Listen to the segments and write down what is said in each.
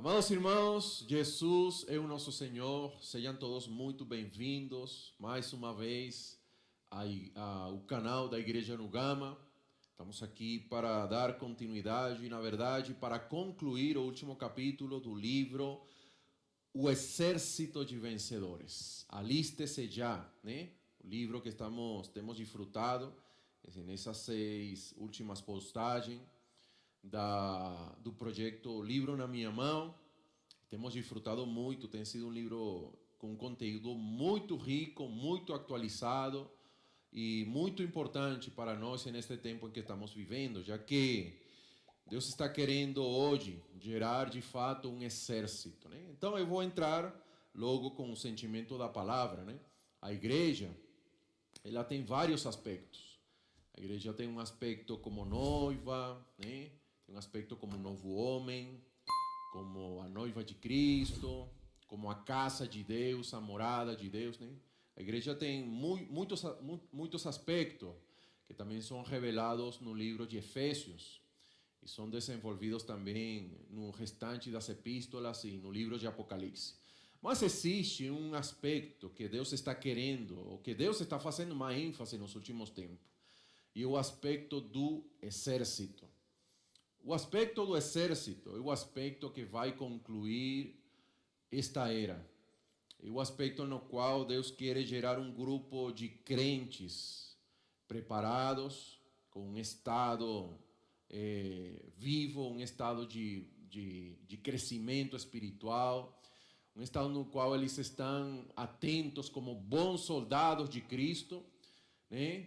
Amados irmãos, Jesus é o nosso Senhor, sejam todos muito bem-vindos mais uma vez ao canal da Igreja no Gama. Estamos aqui para dar continuidade, na verdade, para concluir o último capítulo do livro O Exército de Vencedores. Aliste-se já, né? O livro que temos disfrutado nessas 6 últimas postagens do projeto Livro na Minha Mão. Temos disfrutado muito, tem sido um livro com conteúdo muito rico, muito atualizado e muito importante para nós neste tempo em que estamos vivendo, já que Deus está querendo hoje gerar de fato um exército, né? Então eu vou entrar logo com o sentimento da palavra, né? A igreja, ela tem vários aspectos. A igreja tem um aspecto como noiva, né? Tem um aspecto como novo homem, como a noiva de Cristo, como a casa de Deus, a morada de Deus, né? A igreja tem muitos aspectos que também são revelados no livro de Efésios e são desenvolvidos também no restante das epístolas e no livro de Apocalipse. Mas existe um aspecto que Deus está querendo, ou que Deus está fazendo uma ênfase nos últimos tempos, e o aspecto do exército. O aspecto do exército é o aspecto que vai concluir esta era. É o aspecto no qual Deus quer gerar um grupo de crentes preparados, com um estado vivo, um estado de crescimento espiritual, um estado no qual eles estão atentos como bons soldados de Cristo, né?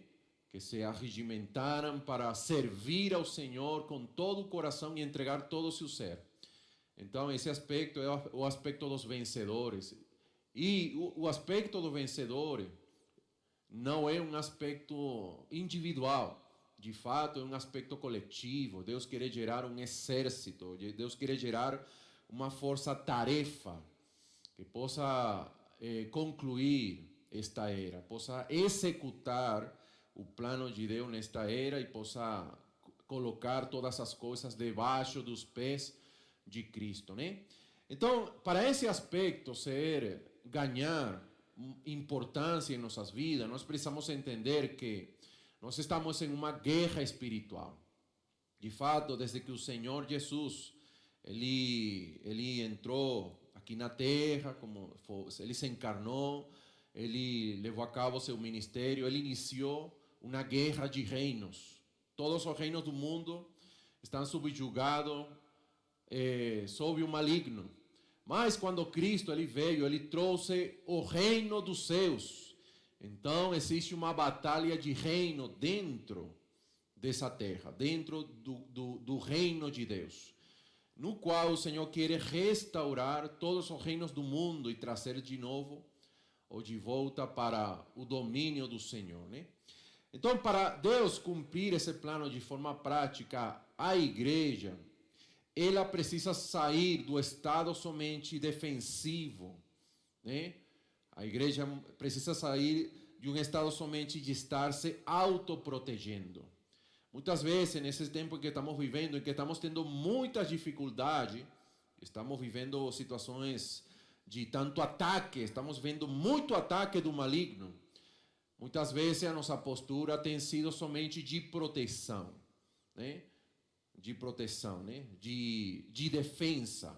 Que se arregimentaram para servir ao Senhor com todo o coração e entregar todo o seu ser. Então, esse aspecto é o aspecto dos vencedores. E o aspecto do vencedor não é um aspecto individual. De fato, é um aspecto coletivo. Deus quer gerar um exército. Deus quer gerar uma força-tarefa que possa concluir esta era, possa executar o plano de Deus nesta era e possa colocar todas as coisas debaixo dos pés de Cristo, né? Então, para esse aspecto ganhar importância em nossas vidas, nós precisamos entender que nós estamos em uma guerra espiritual. De fato, desde que o Senhor Jesus ele entrou aqui na terra, ele se encarnou, ele levou a cabo seu ministério, ele iniciou uma guerra de reinos. Todos os reinos do mundo estão subjugados sob o maligno. Mas quando Cristo ele veio, ele trouxe o reino dos céus. Então existe uma batalha de reino dentro dessa terra, dentro do reino de Deus, no qual o Senhor quer restaurar todos os reinos do mundo e trazer de novo ou de volta para o domínio do Senhor, né? Então, para Deus cumprir esse plano de forma prática, a igreja, ela precisa sair do estado somente defensivo, né? A igreja precisa sair de um estado somente de estar se autoprotegendo. Muitas vezes, nesse tempo que estamos vivendo, em que estamos tendo muita dificuldade, estamos vivendo situações de tanto ataque, estamos vendo muito ataque do maligno. Muitas vezes a nossa postura tem sido somente de proteção, né? De proteção, né? De defesa.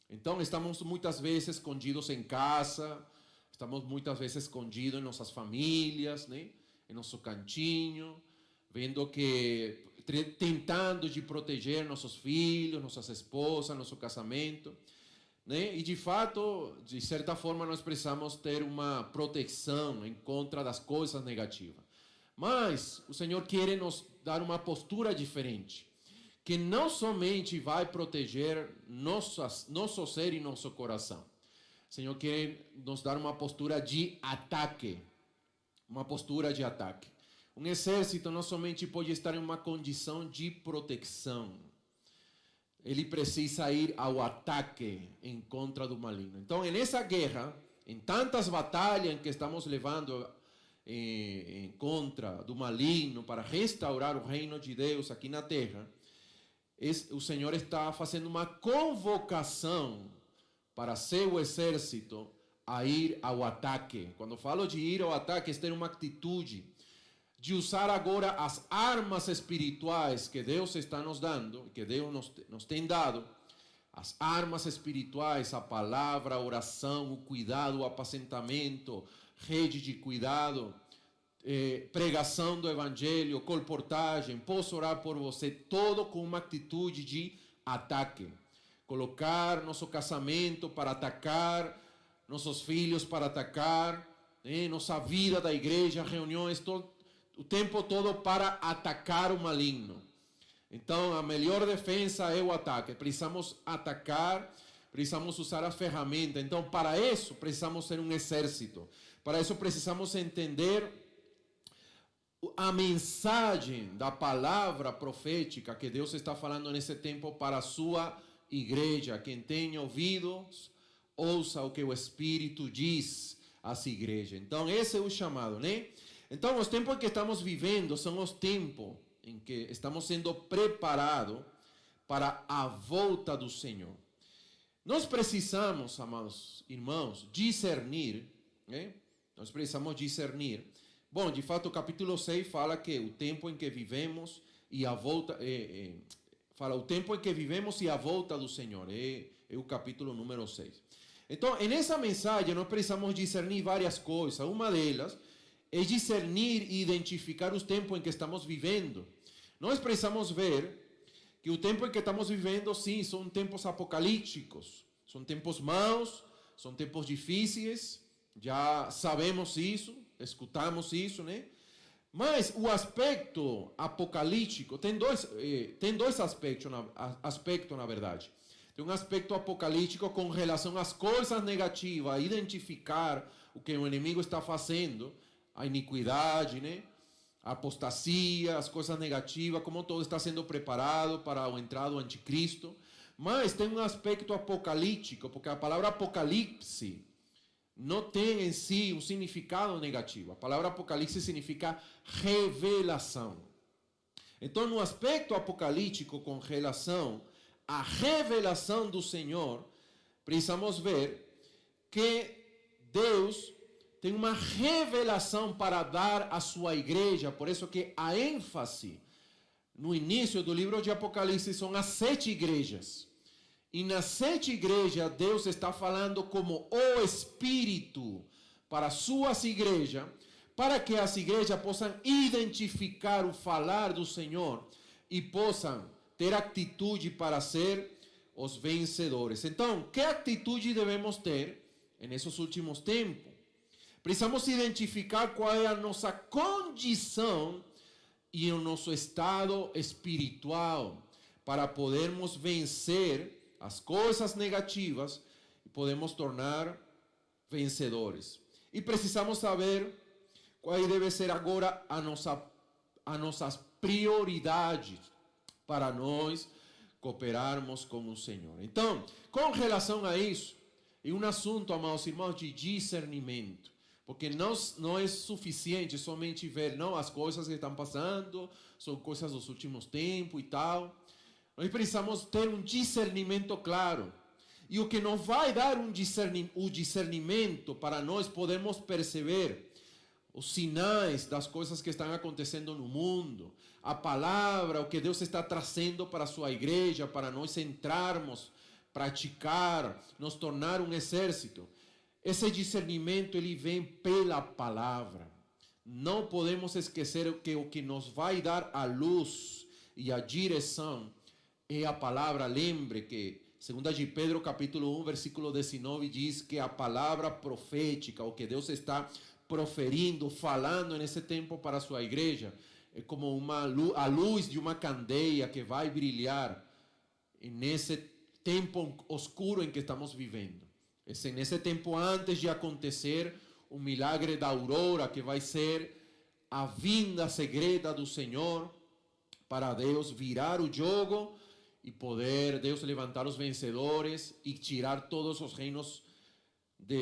Então estamos muitas vezes escondidos em casa, estamos muitas vezes escondidos em nossas famílias, né? Em nosso cantinho, tentando de proteger nossos filhos, nossas esposas, nosso casamento, né? E de fato, de certa forma, nós precisamos ter uma proteção em contra das coisas negativas. Mas o Senhor quer nos dar uma postura diferente, que não somente vai proteger nosso ser e nosso coração. O Senhor quer nos dar uma postura de ataque. Uma postura de ataque. Um exército não somente pode estar em uma condição de proteção, ele precisa ir ao ataque em contra do maligno. Então, nessa guerra, em tantas batalhas que estamos levando em contra do maligno para restaurar o reino de Deus aqui na terra, o Senhor está fazendo uma convocação para seu exército a ir ao ataque. Quando falo de ir ao ataque, é ter uma atitude de usar agora as armas espirituais que Deus está nos dando, que Deus nos tem dado, as armas espirituais, a palavra, a oração, o cuidado, o apacentamento, rede de cuidado, pregação do evangelho, colportagem, posso orar por você, todo com uma atitude de ataque. Colocar nosso casamento para atacar, nossos filhos para atacar, nossa vida da igreja, reuniões, o tempo todo para atacar o maligno. Então, a melhor defesa é o ataque. Precisamos atacar, precisamos usar a ferramenta. Então, para isso, precisamos ser um exército. Para isso, precisamos entender a mensagem da palavra profética que Deus está falando nesse tempo para a sua igreja. Quem tem ouvidos, ouça o que o Espírito diz às igrejas. Então, esse é o chamado, né? Então, os tempos que estamos vivendo são os tempos em que estamos sendo preparados para a volta do Senhor. Nós precisamos, amados irmãos, discernir, né? Nós precisamos discernir. Bom, de fato, o capítulo 6 fala que o tempo em que vivemos e a volta... fala o tempo em que vivemos e a volta do Senhor. É o capítulo número 6. Então, nessa mensagem, nós precisamos discernir várias coisas. Uma delas é discernir e identificar os tempos em que estamos vivendo. Nós precisamos ver que o tempo em que estamos vivendo, sim, são tempos apocalípticos. São tempos maus, são tempos difíceis. Já sabemos isso, escutamos isso, né? Mas o aspecto apocalíptico tem dois aspectos, na verdade. Tem um aspecto apocalíptico com relação às coisas negativas, a identificar o que o inimigo está fazendo, a iniquidade, né? A apostasia, as coisas negativas, como todo está sendo preparado para a entrada do anticristo. Mas tem um aspecto apocalíptico, porque a palavra apocalipse não tem em si um significado negativo. A palavra apocalipse significa revelação. Então, no aspecto apocalíptico com relação à revelação do Senhor, precisamos ver que Deus tem uma revelação para dar à sua igreja. Por isso que a ênfase no início do livro de Apocalipse são as 7 igrejas. E nas 7 igrejas, Deus está falando como o Espírito para as suas igrejas, para que as igrejas possam identificar o falar do Senhor e possam ter atitude para ser os vencedores. Então, que atitude devemos ter nesses últimos tempos? Precisamos identificar qual é a nossa condição e o nosso estado espiritual para podermos vencer as coisas negativas e podemos tornar vencedores. E precisamos saber qual deve ser agora as nossas prioridades para nós cooperarmos com o Senhor. Então, com relação a isso, é um assunto, amados irmãos, de discernimento. Porque não é suficiente somente ver, não, as coisas que estão passando, são coisas dos últimos tempos e tal. Nós precisamos ter um discernimento claro. E o que nos vai dar o discernimento para nós podermos perceber os sinais das coisas que estão acontecendo no mundo, a palavra, o que Deus está trazendo para a sua igreja, para nós entrarmos, praticar, nos tornar um exército. Esse discernimento, ele vem pela palavra. Não podemos esquecer que o que nos vai dar a luz e a direção é a palavra. Lembre que 2 de Pedro capítulo 1, versículo 19, diz que a palavra profética, o que Deus está proferindo, falando nesse tempo para a sua igreja, é como a luz de uma candeia que vai brilhar nesse tempo oscuro em que estamos vivendo. Nesse tempo antes de acontecer o milagre da aurora, que vai ser a vinda secreta do Senhor, para Deus virar o jogo e poder Deus levantar os vencedores e tirar todos os reinos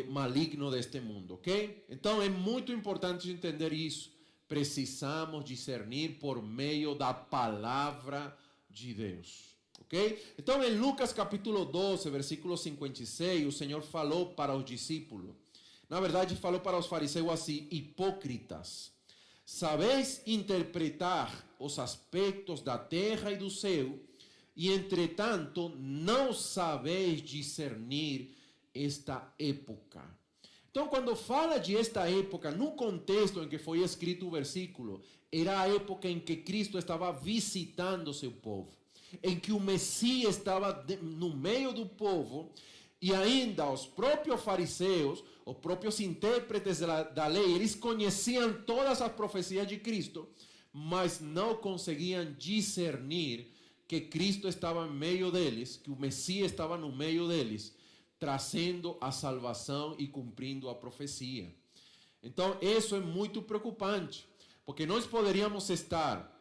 malignos deste mundo, ok? Então é muito importante entender isso. Precisamos discernir por meio da palavra de Deus. Ok? Então, em Lucas capítulo 12, versículo 56, o Senhor falou para os discípulos. Na verdade, falou para os fariseus assim: hipócritas, sabeis interpretar os aspectos da terra e do céu, e entretanto não sabeis discernir esta época. Então, quando fala de esta época, no contexto em que foi escrito o versículo, era a época em que Cristo estava visitando seu povo, em que o Messias estava no meio do povo, e ainda os próprios fariseus, os próprios intérpretes da lei, eles conheciam todas as profecias de Cristo, mas não conseguiam discernir que Cristo estava em meio deles, que o Messias estava no meio deles, trazendo a salvação e cumprindo a profecia. Então, isso é muito preocupante, porque nós poderíamos estar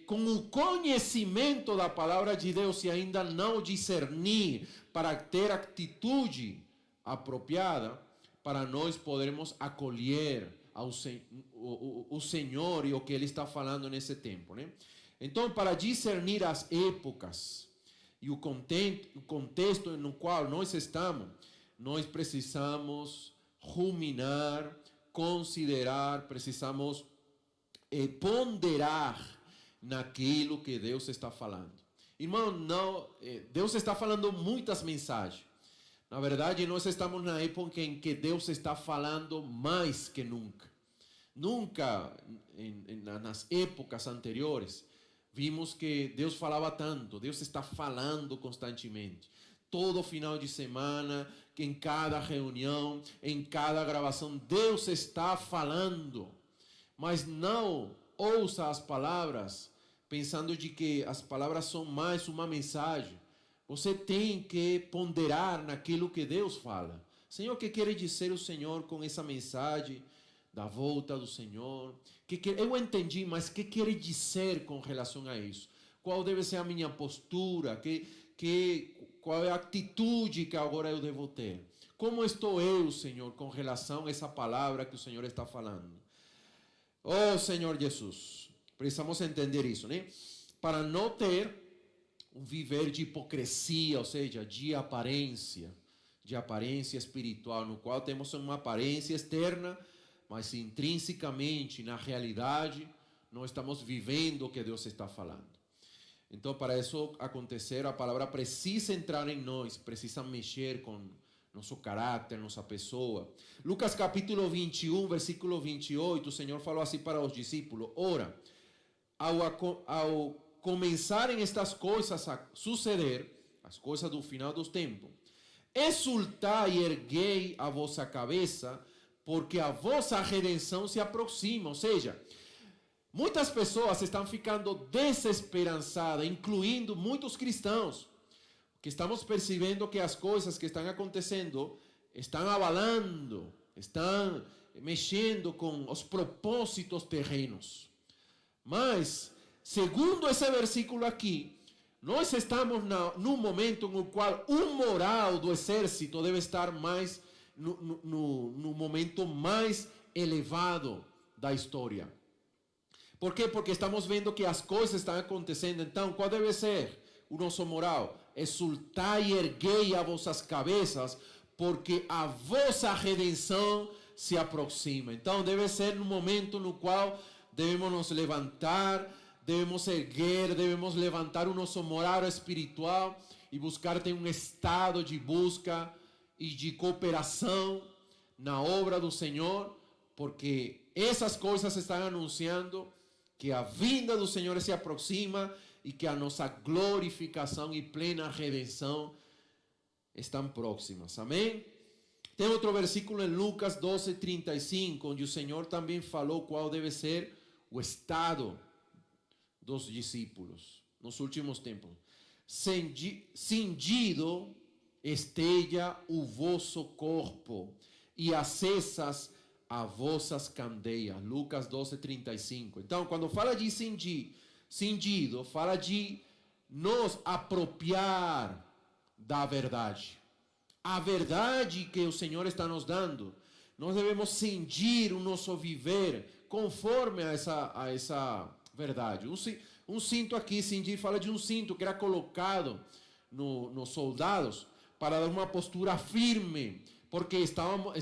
com o conhecimento da palavra de Deus e ainda não discernir para ter atitude apropriada, para nós podermos acolher o Senhor e o que Ele está falando nesse tempo, né? Então, para discernir as épocas e o contexto no qual nós estamos, nós precisamos ruminar, considerar, precisamos ponderar naquilo que Deus está falando. Irmão, não, Deus está falando muitas mensagens. Na verdade, nós estamos na época em que Deus está falando mais que nunca. Nunca, nas épocas anteriores, vimos que Deus falava tanto. Deus está falando constantemente. Todo final de semana, em cada reunião, em cada gravação, Deus está falando. Mas não ouça as palavras pensando de que as palavras são mais uma mensagem. Você tem que ponderar naquilo que Deus fala. Senhor, o que quer dizer o Senhor com essa mensagem da volta do Senhor? Eu entendi, mas o que quer dizer com relação a isso? Qual deve ser a minha postura? Qual é a atitude que agora eu devo ter? Como estou eu, Senhor, com relação a essa palavra que o Senhor está falando? Oh, Senhor Jesus, precisamos entender isso, né? Para não ter um viver de hipocrisia, ou seja, de aparência espiritual, no qual temos uma aparência externa, mas intrinsecamente, na realidade, não estamos vivendo o que Deus está falando. Então, para isso acontecer, a palavra precisa entrar em nós, precisa mexer com nosso caráter, nossa pessoa. Lucas capítulo 21, versículo 28, o Senhor falou assim para os discípulos: ora, ao começarem estas coisas a suceder, as coisas do final dos tempos, exultai e erguei a vossa cabeça, porque a vossa redenção se aproxima. Ou seja, muitas pessoas estão ficando desesperançadas, incluindo muitos cristãos, que estamos percebendo que as coisas que estão acontecendo estão abalando, estão mexendo com os propósitos terrenos. Mas, segundo esse versículo aqui, nós estamos num momento no qual o moral do exército deve estar mais no momento mais elevado da história. Por quê? Porque estamos vendo que as coisas estão acontecendo. Então, qual deve ser o nosso moral? Exultai e erguei as vossas cabeças, porque a vossa redenção se aproxima. Então, deve ser no momento no qual devemos nos levantar, devemos erguer, devemos levantar o nosso moral espiritual e buscar ter um estado de busca e de cooperação na obra do Senhor, porque essas coisas estão anunciando que a vinda do Senhor se aproxima e que a nossa glorificação e plena redenção estão próximas. Amém? Tem outro versículo em Lucas 12, 35, onde o Senhor também falou qual deve ser o estado dos discípulos nos últimos tempos. Cingido esteja o vosso corpo e acesas as vossas candeias. Lucas 12, 35. Então, quando fala de cingido, fala de nos apropriar da verdade. A verdade que o Senhor está nos dando, nós devemos cingir o nosso viver conforme a essa verdade. Um cinto aqui, Cindy fala de um cinto que era colocado nos soldados para dar uma postura firme, porque estamos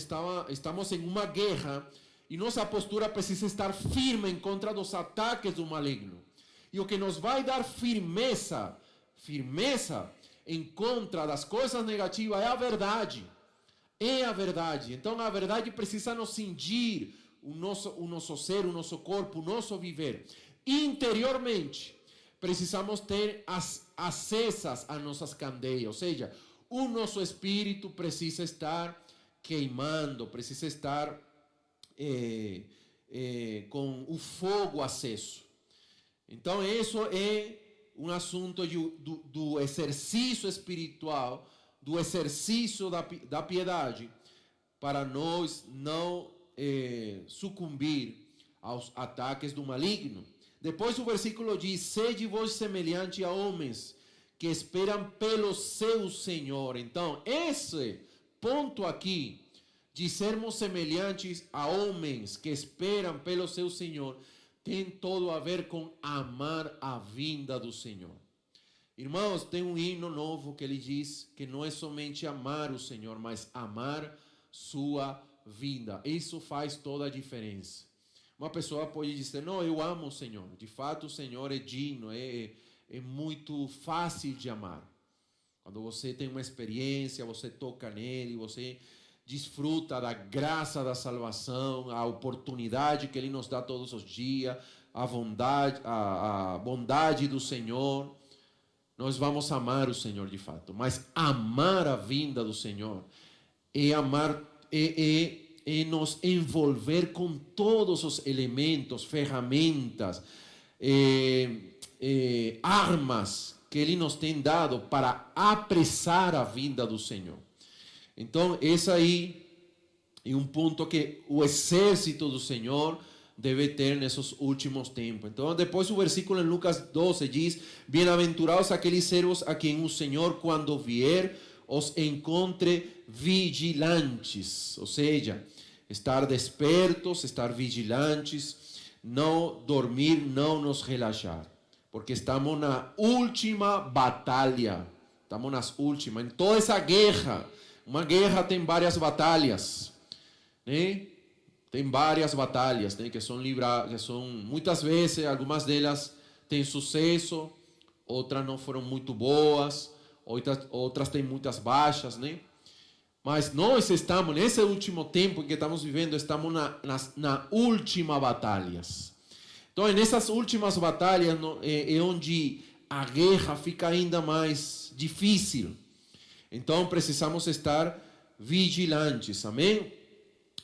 em uma guerra e nossa postura precisa estar firme em contra dos ataques do maligno. E o que nos vai dar firmeza em contra das coisas negativas é a verdade. É a verdade. Então a verdade precisa nos cingir o nosso ser, o nosso corpo, o nosso viver. Interiormente, precisamos ter acesas as nossas candeias, ou seja, o nosso espírito precisa estar queimando, precisa estar com o fogo aceso. Então, isso é um assunto do exercício espiritual, do exercício da piedade, para nós não sucumbir aos ataques do maligno. Depois o versículo diz: sede vós semelhante a homens que esperam pelo seu Senhor. Então, esse ponto aqui, de sermos semelhantes a homens que esperam pelo seu Senhor, tem todo a ver com amar a vinda do Senhor. Irmãos, tem um hino novo que ele diz que não é somente amar o Senhor, mas amar sua vinda. Isso faz toda a diferença. Uma pessoa pode dizer: não, eu amo o Senhor. De fato, o Senhor é digno, é muito fácil de amar. Quando você tem uma experiência, você toca nele, você desfruta da graça da salvação, a oportunidade que ele nos dá todos os dias, a bondade do Senhor. Nós vamos amar o Senhor de fato. Mas amar a vinda do Senhor é amar, é nos envolver com todos os elementos, ferramentas, armas que Ele nos tem dado para apressar a vinda do Senhor. Então, esse aí é um ponto que o exército do Senhor deve ter nesses últimos tempos. Então, depois o versículo em Lucas 12 diz: bem-aventurados aqueles servos a quem o Senhor, quando vier, os encontre vigilantes. Ou seja, estar despertos, estar vigilantes, não dormir, não nos relaxar. Porque estamos na última batalha. Estamos nas últimas. Em toda essa guerra, uma guerra tem várias batalhas, né? Tem várias batalhas, né, que são livradas, que são muitas vezes, algumas delas têm sucesso, outras não foram muito boas, outras têm muitas baixas, né? Mas nós estamos, nesse último tempo em que estamos vivendo, estamos na última batalhas. Então, nessas últimas batalhas é onde a guerra fica ainda mais difícil. Então, precisamos estar vigilantes, amém?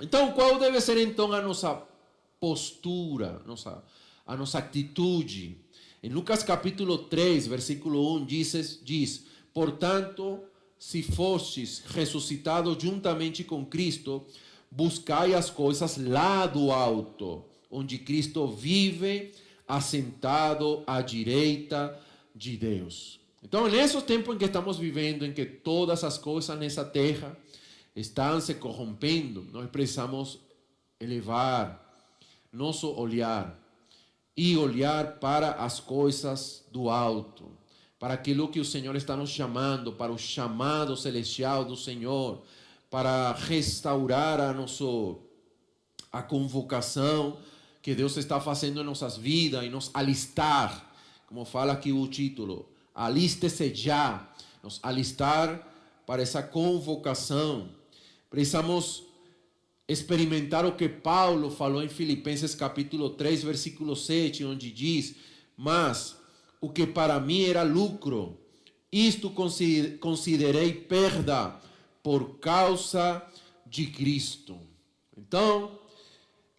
Então, qual deve ser então a nossa postura, a nossa atitude? Em Lucas capítulo 3, versículo 1, diz: portanto, se fostes ressuscitados juntamente com Cristo, buscai as coisas lá do alto, onde Cristo vive, assentado à direita de Deus. Então, nesse tempo em que estamos vivendo, em que todas as coisas nessa terra estão se corrompendo, nós precisamos elevar nosso olhar e olhar para as coisas do alto, para aquilo que o Senhor está nos chamando, para o chamado celestial do Senhor, para restaurar a convocação que Deus está fazendo em nossas vidas e nos alistar, como fala aqui o título, aliste-se já, nos alistar para essa convocação. Precisamos experimentar o que Paulo falou em Filipenses capítulo 3, versículo 7, onde diz: mas o que para mim era lucro, isto considerei perda por causa de Cristo. Então,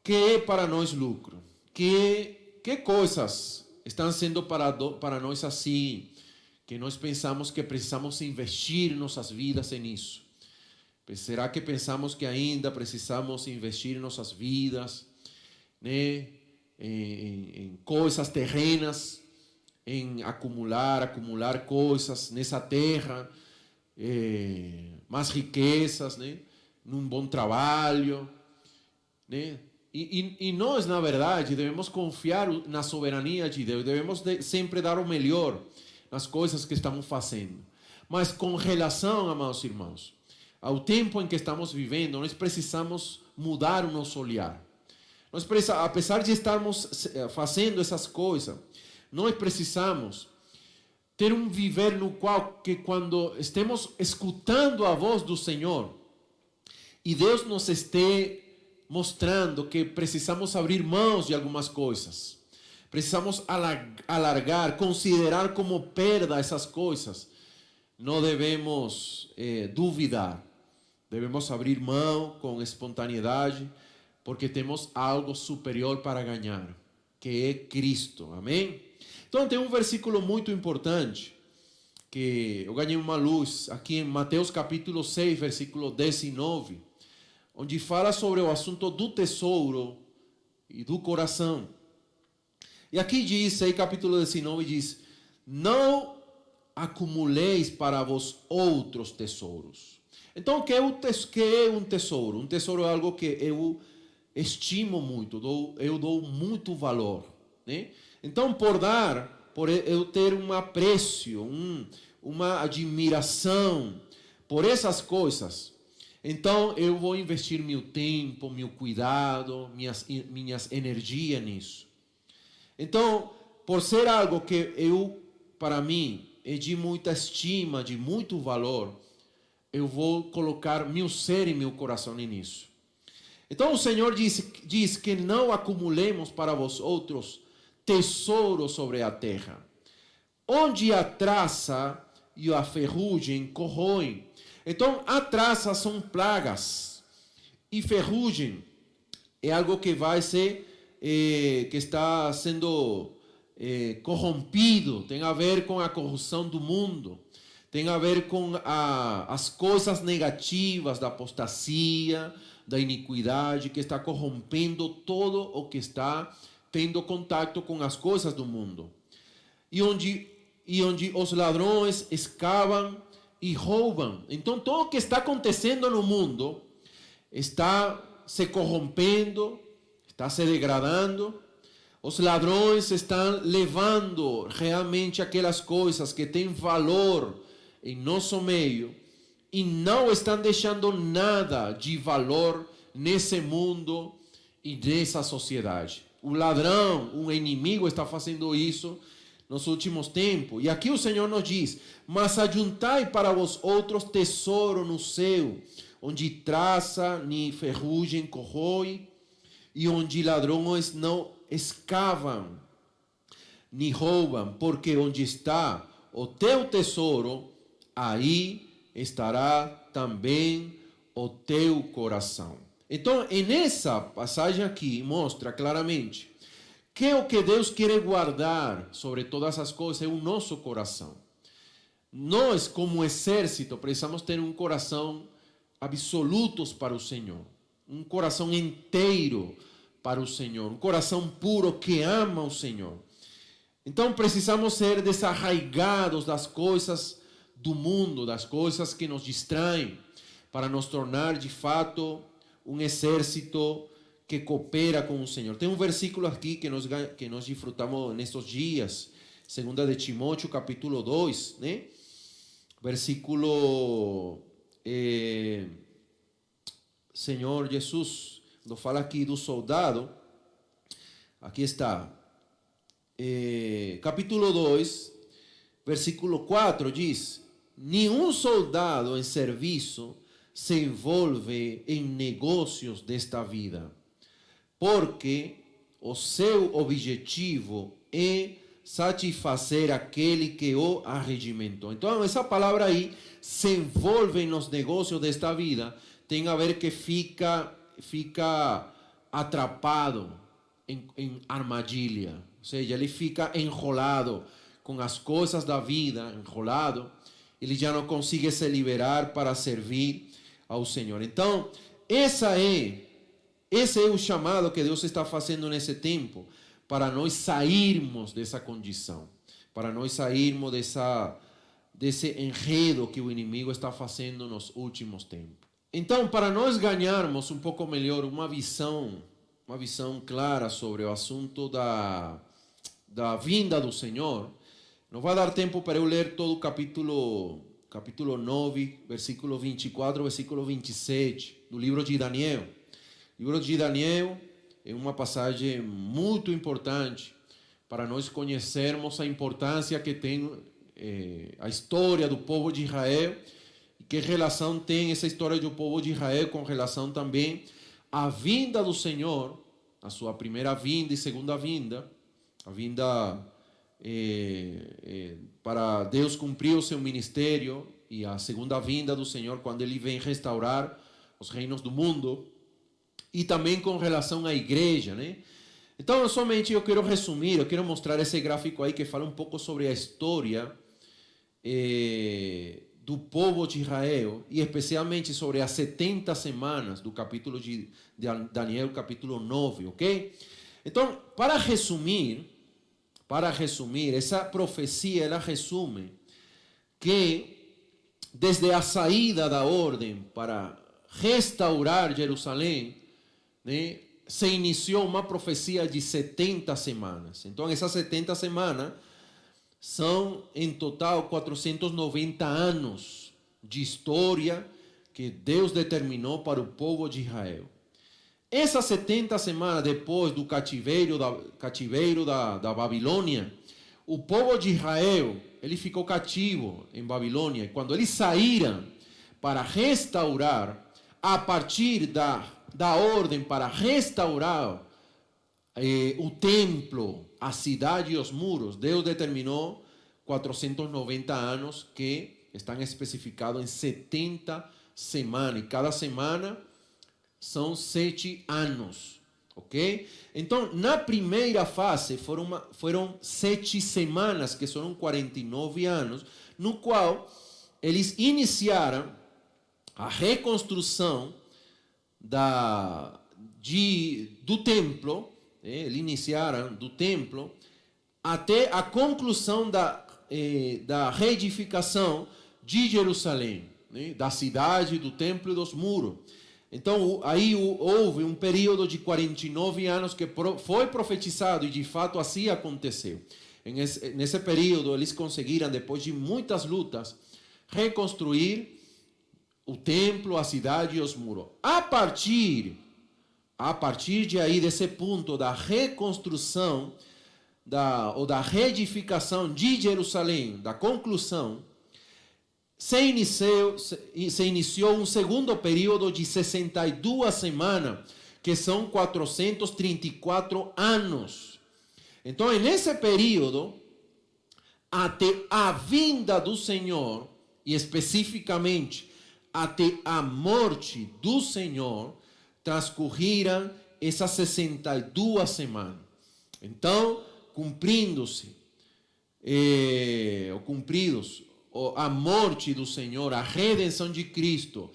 que é para nós lucro? Que coisas estão sendo para nós assim, que nós pensamos que precisamos investir nossas vidas nisso? Será que pensamos que ainda precisamos investir em nossas vidas, né, em coisas terrenas, em acumular coisas nessa terra, mais riquezas, né, num bom trabalho, né, E nós, na verdade, devemos confiar na soberania de Deus, devemos sempre dar o melhor nas coisas que estamos fazendo. Mas com relação, amados irmãos, ao tempo em que estamos vivendo, nós precisamos mudar o nosso olhar. Apesar de estarmos fazendo essas coisas, nós precisamos ter um viver no qual, que quando estemos escutando a voz do Senhor, e Deus nos esteja mostrando que precisamos abrir mãos de algumas coisas, precisamos alargar, considerar como perda essas coisas, não devemos duvidar, devemos abrir mão com espontaneidade, porque temos algo superior para ganhar, que é Cristo, amém? Então tem um versículo muito importante, que eu ganhei uma luz aqui em Mateus capítulo 6, versículo 19, onde fala sobre o assunto do tesouro e do coração. E aqui diz, aí capítulo 19 diz, não acumuleis para vós outros tesouros. Então, o que é um tesouro? Um tesouro é algo que eu estimo muito, eu dou muito valor, né? Então, por eu ter um apreço, uma admiração por essas coisas, então eu vou investir meu tempo, meu cuidado, minhas energias nisso. Então, por ser algo que para mim, é de muita estima, de muito valor, eu vou colocar meu ser e meu coração nisso. Então o Senhor diz que não acumulemos para vós outros tesouros sobre a terra, onde a traça e a ferrugem corroem. Então a traça são pragas e ferrugem é algo que vai ser que está sendo corrompido, tem a ver com a corrupção do mundo, tem a ver com as coisas negativas da apostasia, da iniquidade, que está corrompendo todo o que está tendo contato com as coisas do mundo. E onde os ladrões escavam e roubam. Então, tudo o que está acontecendo no mundo está se corrompendo, está se degradando. Os ladrões estão levando realmente aquelas coisas que têm valor em nosso meio e não estão deixando nada de valor nesse mundo e nessa sociedade. O ladrão, o inimigo está fazendo isso nos últimos tempos. E aqui o Senhor nos diz, mas ajuntai para vós outros tesouro no céu, onde traça nem ferrugem corrói, e onde ladrões não escavam, nem roubam, porque onde está o teu tesouro, aí estará também o teu coração. Então, nessa passagem aqui, mostra claramente que o que Deus quer guardar sobre todas as coisas é o nosso coração. Nós, como exército, precisamos ter um coração absoluto para o Senhor, um coração inteiro para o Senhor, um coração puro que ama o Senhor. Então precisamos ser desarraigados das coisas do mundo, das coisas que nos distraem, para nos tornar de fato um exército que coopera com o Senhor. Tem um versículo aqui que nós disfrutamos nestes dias, 2 de Timóteo capítulo 2, né? Versículo Senhor Jesus, quando fala aqui do soldado, aqui está, capítulo 2, versículo 4 diz, nenhum soldado em serviço se envolve em negócios desta vida, porque o seu objetivo é satisfazer aquele que o arregimentou. Então, essa palavra aí, se envolve nos negócios desta vida, tem a ver que fica atrapado em armadilha. Ou seja, ele fica enrolado com as coisas da vida, enrolado, ele já não consegue se liberar para servir ao Senhor. Então, esse é o chamado que Deus está fazendo nesse tempo, para nós sairmos dessa condição, para nós sairmos desse enredo que o inimigo está fazendo nos últimos tempos. Então, para nós ganharmos um pouco melhor uma visão uma visão clara sobre o assunto da vinda do Senhor. Não vai dar tempo para eu ler todo o capítulo 9, versículo 24, versículo 27 do livro de Daniel. O livro de Daniel é uma passagem muito importante para nós conhecermos a importância que tem a história do povo de Israel, e que relação tem essa história do povo de Israel com relação também à vinda do Senhor, a sua primeira vinda e segunda vinda, a vinda para Deus cumprir o seu ministério, e a segunda vinda do Senhor quando Ele vem restaurar os reinos do mundo, e também com relação à igreja, né? Então, somente eu quero resumir, eu quero mostrar esse gráfico aí que fala um pouco sobre a história do povo de Israel, e especialmente sobre as 70 semanas do capítulo de Daniel, capítulo 9, ok? Então, para resumir, essa profecia, ela resume que desde a saída da ordem para restaurar Jerusalém, né, se iniciou uma profecia de 70 semanas. Então, essas 70 semanas são, em total, 490 anos de história que Deus determinou para o povo de Israel. Essas 70 semanas depois do cativeiro da Babilônia, o povo de Israel, ele ficou cativo em Babilônia. E quando eles saíram para restaurar, a partir da ordem para restaurar o templo, a cidade e os muros, Deus determinou 490 anos que estão especificados em 70 semanas. E cada semana são 7 anos, ok? Então, na primeira fase foram 7 semanas, que foram 49 anos, no qual eles iniciaram a reconstrução do templo, eles iniciaram do templo até a conclusão da reedificação de Jerusalém, né, da cidade, do templo e dos muros. Então, aí houve um período de 49 anos que foi profetizado, e de fato assim aconteceu. Nesse período, eles conseguiram, depois de muitas lutas, reconstruir o templo, a cidade e os muros. A partir de aí, desse ponto da reconstrução, ou da reedificação de Jerusalém, da conclusão, se iniciou um segundo período de 62 semanas, que são 434 anos. Então, nesse período, até a vinda do Senhor, e especificamente até a morte do Senhor, transcorreram essas 62 semanas. Então, cumpridos a morte do Senhor, a redenção de Cristo,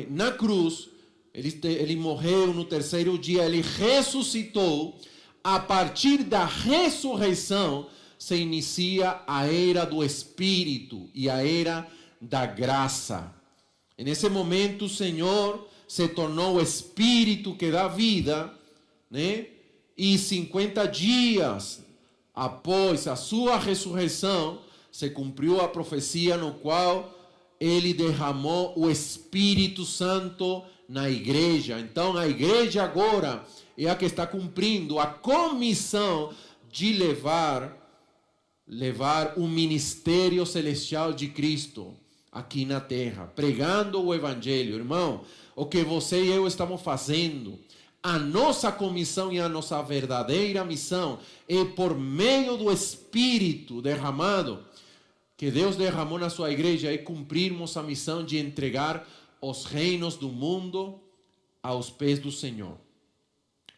na cruz, ele morreu no terceiro dia, ele ressuscitou. A partir da ressurreição, se inicia a era do Espírito e a era da graça. E nesse momento, o Senhor se tornou o Espírito que dá vida, né? E 50 dias após a sua ressurreição, se cumpriu a profecia no qual ele derramou o Espírito Santo na igreja. Então, a igreja agora é a que está cumprindo a comissão de levar o ministério celestial de Cristo aqui na terra, pregando o Evangelho. Irmão, o que você e eu estamos fazendo, a nossa comissão e a nossa verdadeira missão é por meio do Espírito derramado, que Deus derramou na sua igreja, é cumprirmos a missão de entregar os reinos do mundo aos pés do Senhor.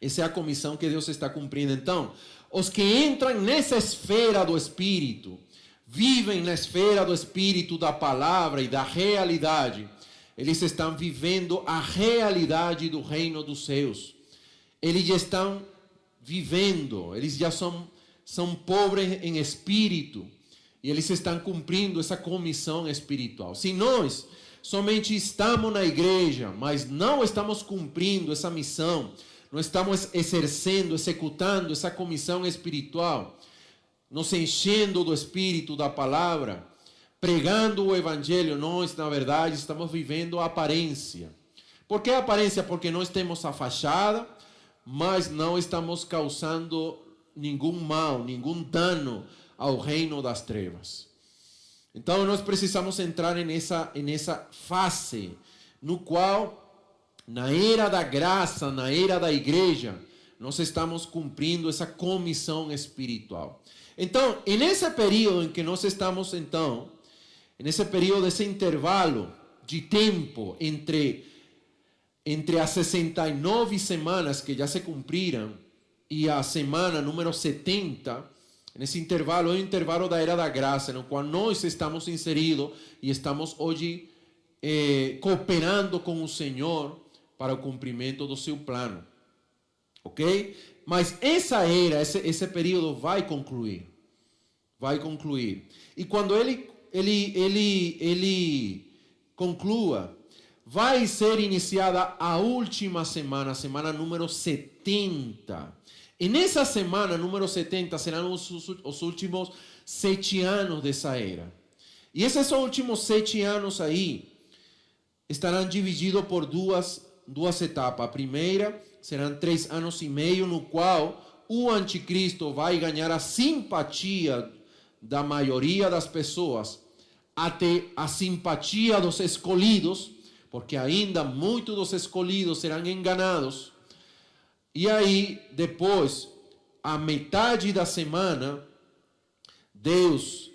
Essa é a comissão que Deus está cumprindo. Então, os que entram nessa esfera do Espírito, vivem na esfera do Espírito, da palavra e da realidade, eles estão vivendo a realidade do reino dos céus. Eles já estão vivendo, eles já são pobres em espírito, e eles estão cumprindo essa comissão espiritual. Se nós somente estamos na igreja, mas não estamos cumprindo essa missão não estamos exercendo, executando essa comissão espiritual, nos enchendo do Espírito, da palavra, pregando o Evangelho, nós, na verdade, estamos vivendo a aparência. Por que a aparência? Porque nós temos a fachada, mas não estamos causando nenhum mal, nenhum dano ao reino das trevas. Então, nós precisamos entrar nessa fase, no qual, na era da graça, na era da igreja, nós estamos cumprindo essa comissão espiritual. Então, nesse período em que nós estamos, nesse período, esse intervalo de tempo entre as 69 semanas que já se cumpriram e a semana número 70, nesse intervalo é o intervalo da era da graça, no qual nós estamos inseridos e estamos hoje cooperando com o Senhor para o cumprimento do seu plano. Ok? Mas essa era, esse período vai concluir. Vai concluir. E quando ele conclua, vai ser iniciada a última semana, a semana número 70. E nessa semana número 70 serão os últimos 7 anos dessa era. E esses últimos 7 anos aí estarão divididos por duas etapas. A primeira serão 3 anos e meio, no qual o anticristo vai ganhar a simpatia da maioria das pessoas, até a simpatia dos escolhidos, porque ainda muitos dos escolhidos serão enganados. E aí, depois, a metade da semana, Deus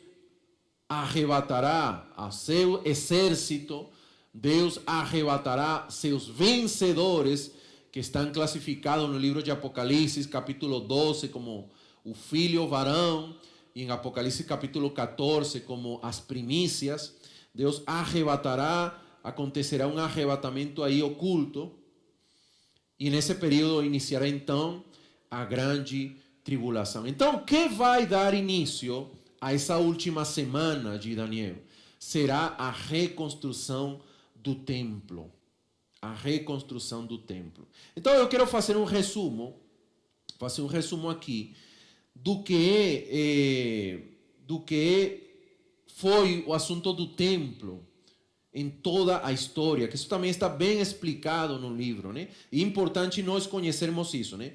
arrebatará a seu exército, Deus arrebatará seus vencedores, que estão classificados no livro de Apocalipse, capítulo 12, como o filho varão, e em Apocalipse capítulo 14, como as primícias. Deus arrebatará, acontecerá um arrebatamento aí oculto, e nesse período iniciará então a grande tribulação. Então, o que vai dar início a essa última semana de Daniel? Será a reconstrução do templo. A reconstrução do templo. Então, eu quero fazer um resumo aqui do que foi o assunto do templo em toda a história, que isso também está bem explicado no livro, né? E é importante nós conhecermos isso, né?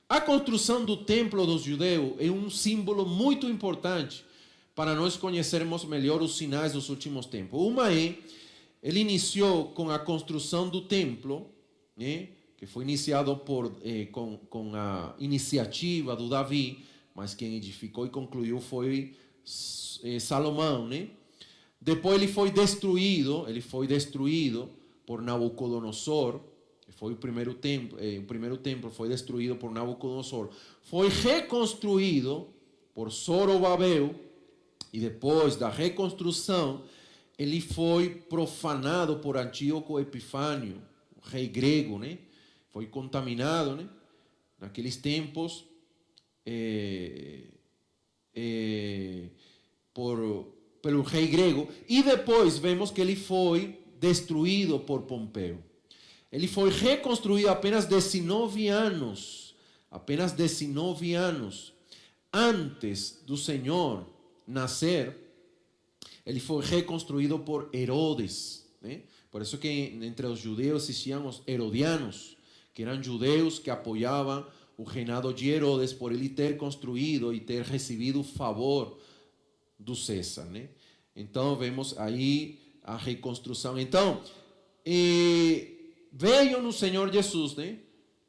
A construção do templo dos judeus é um símbolo muito importante para nós conhecermos melhor os sinais dos últimos tempos. Uma ele iniciou com a construção do templo, né? Que foi iniciado com a iniciativa do Davi, mas quem edificou e concluiu foi Salomão, né? Depois ele foi destruído por Nabucodonosor. Foi o primeiro templo foi destruído por Nabucodonosor. Foi reconstruído por Zorobabel, e depois da reconstrução, ele foi profanado por Antíoco Epifânio, o rei grego, né? Foi contaminado, né? Naqueles tempos, pelo rei grego. E depois vemos que ele foi destruído por Pompeu. Ele foi reconstruído apenas 19 anos antes do Senhor nascer. Ele foi reconstruído por Herodes, né? Por isso que entre os judeus existiam os herodianos, que eram judeus que apoiavam o reinado de Herodes por ele ter construído e ter recebido o favor do César, né? Então vemos aí a reconstrução. Então, veio no Senhor Jesus, né?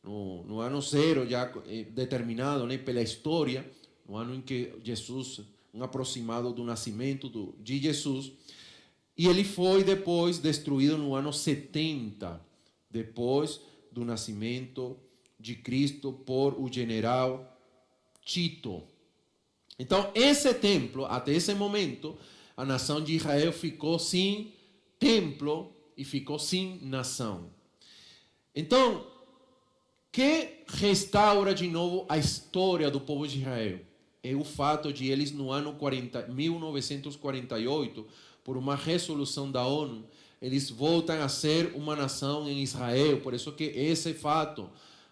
No ano 0, já determinado, né, pela história, no ano em que Jesus, um aproximado do nascimento de Jesus, e ele foi depois destruído no ano 70, depois do nascimento de Cristo por o general Tito. Então, esse templo, até esse momento, a nação de Israel ficou sem templo e ficou sem nação. Então, que restaura de novo a história do povo de Israel é o fato de eles, no ano 1948, por uma resolução da ONU, eles voltam a ser uma nação em Israel. Por isso que esse fato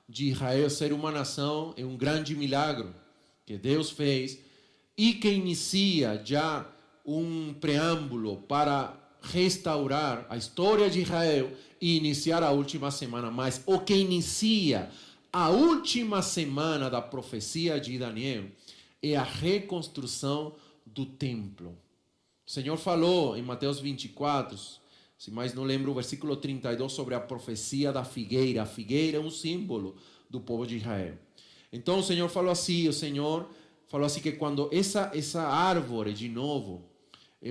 de Israel ser uma nação é um grande milagre que Deus fez e que inicia já um preâmbulo para restaurar a história de Israel e iniciar a última semana. Mas o que inicia a última semana da profecia de Daniel é a reconstrução do templo. O Senhor falou em Mateus 24, se mais não lembro, o versículo 32, sobre a profecia da figueira. A figueira é um símbolo do povo de Israel. Então o Senhor falou assim, que quando essa árvore de novo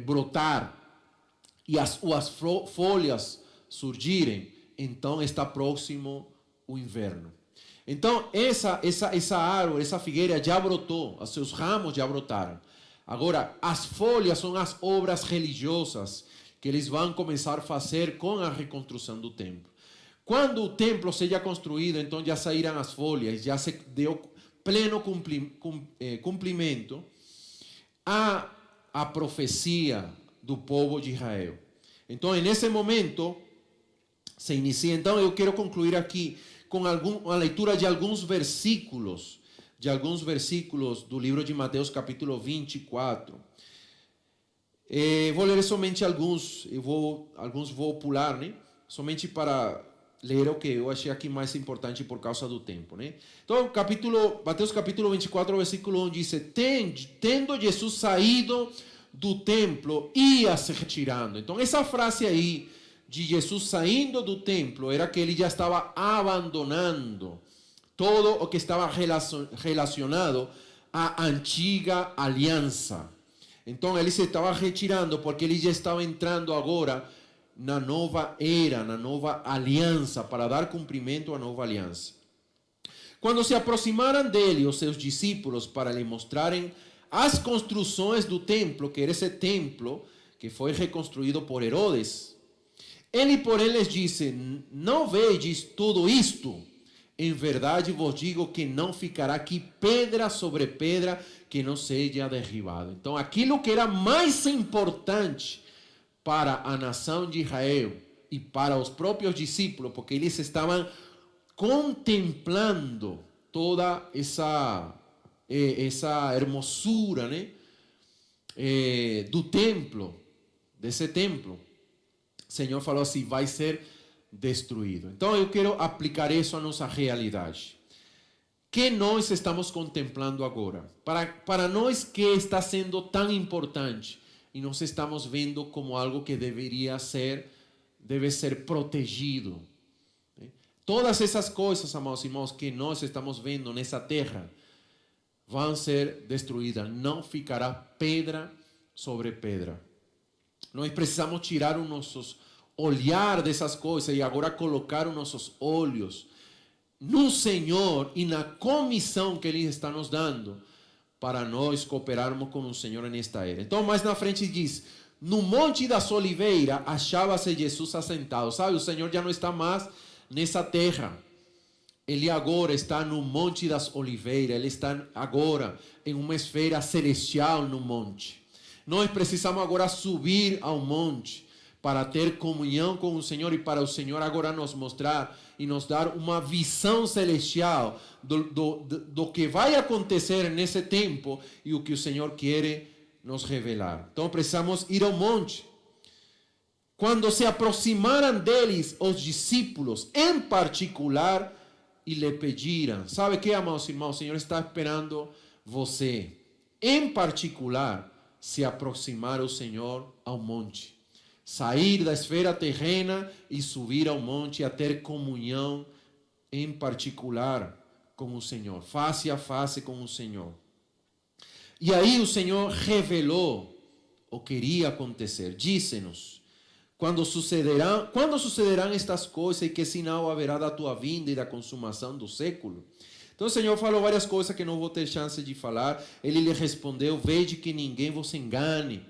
brotar e as folhas surgirem, então está próximo o inverno. Então essa árvore, essa figueira já brotou, os seus ramos já brotaram. Agora, as folhas são as obras religiosas que eles vão começar a fazer com a reconstrução do templo. Quando o templo seja construído, então já saíram as folhas, já se deu pleno cumprimento à profecia do povo de Israel. Então, nesse momento, se inicia. Então, eu quero concluir aqui com a leitura de alguns versículos do livro de Mateus, capítulo 24. Vou ler somente alguns, alguns vou pular, né? Somente para ler o que eu achei aqui mais importante por causa do tempo, né? Então, Mateus capítulo 24, versículo 1 diz: tendo Jesus saído do templo, ia se retirando. Então, essa frase aí de Jesus saindo do templo era que ele já estava abandonando todo o que estava relacionado à antiga aliança. Então ele se estava retirando porque ele já estava entrando agora na nova era, na nova aliança, para dar cumprimento à nova aliança. Quando se aproximaram dele os seus discípulos para lhe mostrarem as construções do templo, que era esse templo que foi reconstruído por Herodes, ele, porém, lhes disse: não vedes tudo isto? Em verdade vos digo que não ficará aqui pedra sobre pedra que não seja derribado. Então, aquilo que era mais importante para a nação de Israel e para os próprios discípulos, porque eles estavam contemplando toda essa hermosura, né, do templo, desse templo. O Senhor falou assim: vai ser destruído. Então eu quero aplicar isso à nossa realidade. Que nós estamos contemplando agora? Para nós, que está sendo tão importante e nós estamos vendo como algo que deve ser protegido. Todas essas coisas, amados irmãos, que nós estamos vendo nessa terra vão ser destruídas. Não ficará pedra sobre pedra. Nós precisamos tirar os nossos olhar dessas coisas e agora colocar os nossos olhos no Senhor e na comissão que Ele está nos dando para nós cooperarmos com o Senhor nesta era. Então, mais na frente diz: no Monte das Oliveiras achava-se Jesus assentado. Sabe, o Senhor já não está mais nessa terra. Ele agora está no Monte das Oliveiras. Ele está agora em uma esfera celestial no monte. Nós precisamos agora subir ao monte para ter comunhão com o Senhor e para o Senhor agora nos mostrar e nos dar uma visão celestial do que vai acontecer nesse tempo e o que o Senhor quer nos revelar. Então precisamos ir ao monte. Quando se aproximaram deles os discípulos, em particular, e lhe pediram: sabe o que, amados irmãos? O Senhor está esperando você, em particular, se aproximar ao Senhor ao monte. Sair da esfera terrena e subir ao monte a ter comunhão em particular com o Senhor, face a face com o Senhor. E aí o Senhor revelou o que iria acontecer. Disse-nos: quando sucederão estas coisas e que sinal haverá da tua vinda e da consumação do século? Então o Senhor falou várias coisas que não vou ter chance de falar. Ele lhe respondeu: vede que ninguém vos engane.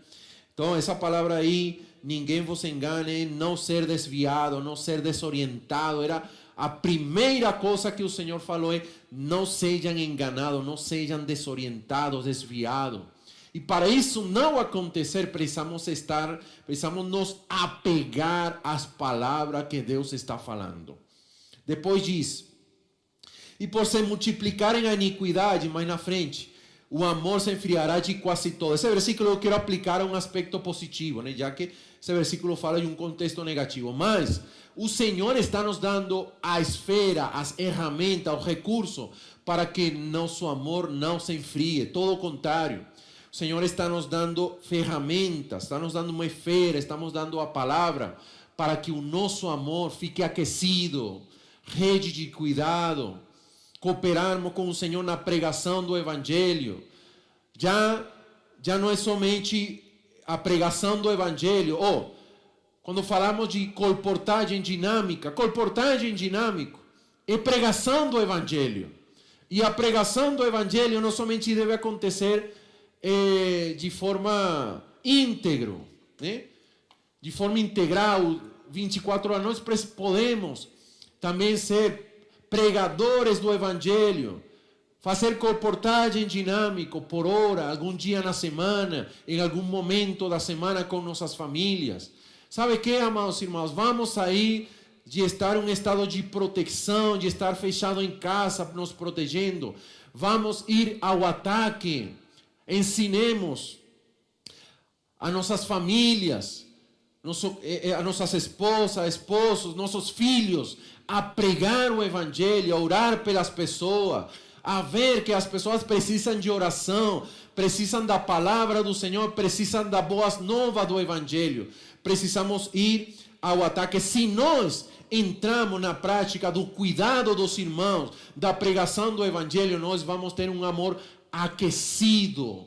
Então essa palavra aí, ninguém vos engane, não ser desviado, não ser desorientado, era a primeira coisa que o Senhor falou: não sejam enganados, não sejam desorientados, desviados. E para isso não acontecer, precisamos nos apegar às palavras que Deus está falando. Depois diz: E por se multiplicarem a iniquidade, mais na frente, o amor se enfriará de quase todo. Esse versículo eu quero aplicar a um aspecto positivo, né? Já que esse versículo fala de um contexto negativo. Mas o Senhor está nos dando a esfera, as ferramentas, o recurso para que nosso amor não se enfrie. Todo o contrário. O Senhor está nos dando ferramentas, está nos dando uma esfera, estamos dando a palavra para que o nosso amor fique aquecido, rede de cuidado, cooperarmos com o Senhor na pregação do Evangelho. Já não é somente a pregação do Evangelho. Quando falamos de colportagem dinâmica é pregação do Evangelho. E a pregação do Evangelho não somente deve acontecer de forma íntegra, né? De forma integral, 24 horas. Nós podemos também ser pregadores do Evangelho, fazer colportagem dinâmica por hora, algum dia na semana, em algum momento da semana com nossas famílias. Sabe o que, amados irmãos? Vamos sair de estar em um estado de proteção, de estar fechado em casa, nos protegendo. Vamos ir ao ataque. Ensinemos a nossas famílias, a nossas esposas, esposos, nossos filhos a pregar o Evangelho, a orar pelas pessoas, a ver que as pessoas precisam de oração, precisam da palavra do Senhor, precisam da boas novas do Evangelho. Precisamos ir ao ataque. Se nós entramos na prática do cuidado dos irmãos, da pregação do Evangelho, nós vamos ter um amor aquecido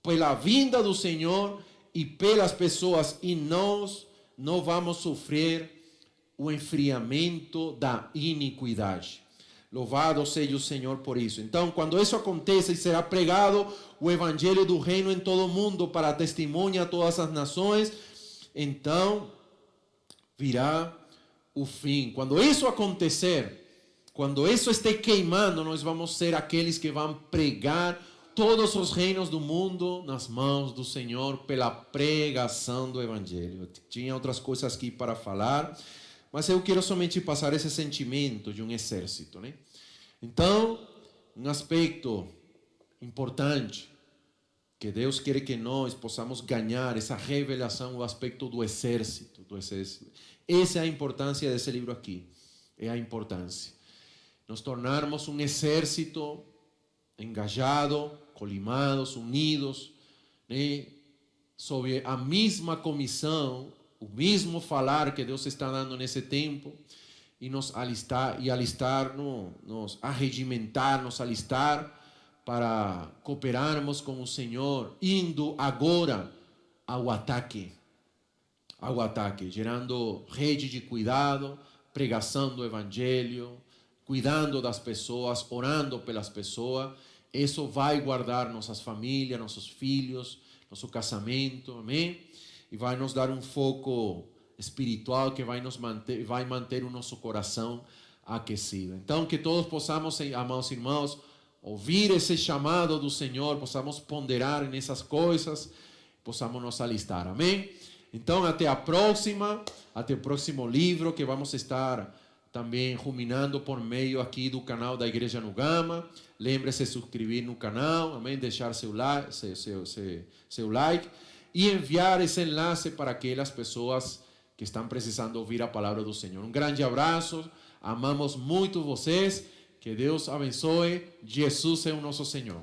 pela vinda do Senhor e pelas pessoas, e nós não vamos sofrer o enfriamento da iniquidade. Louvado seja o Senhor por isso. Então, quando isso aconteça e será pregado o Evangelho do Reino em todo o mundo para testemunhar a todas as nações, então virá o fim. Quando isso acontecer, quando isso estiver queimando, nós vamos ser aqueles que vão pregar todos os reinos do mundo nas mãos do Senhor pela pregação do Evangelho. Eu tinha outras coisas aqui para falar, mas eu quero somente passar esse sentimento de um exército, né? Então, um aspecto importante que Deus quer que nós possamos ganhar, essa revelação, o aspecto do exército. Essa é a importância desse livro aqui. É a importância. Nos tornarmos um exército engajado, colimados, unidos, né? Sob a mesma comissão, o mesmo falar que Deus está dando nesse tempo, e nos alistar, nos arregimentar, nos alistar para cooperarmos com o Senhor, indo agora ao ataque, gerando rede de cuidado, pregação do Evangelho, cuidando das pessoas, orando pelas pessoas. Isso vai guardar nossas famílias, nossos filhos, nosso casamento, amém? E vai nos dar um foco espiritual que vai manter o nosso coração aquecido. Então, que todos possamos, amados irmãos, ouvir esse chamado do Senhor, possamos ponderar nessas coisas, possamos nos alistar, amém? Então, até a próxima, até o próximo livro que vamos estar também ruminando por meio aqui do canal da Igreja no Gama. Lembre-se de se inscrever no canal, amém? Deixar seu like e enviar esse enlace para aquelas pessoas que estão precisando ouvir a palavra do Senhor. Um grande abraço, amamos muito vocês, que Deus abençoe, Jesus é o nosso Senhor.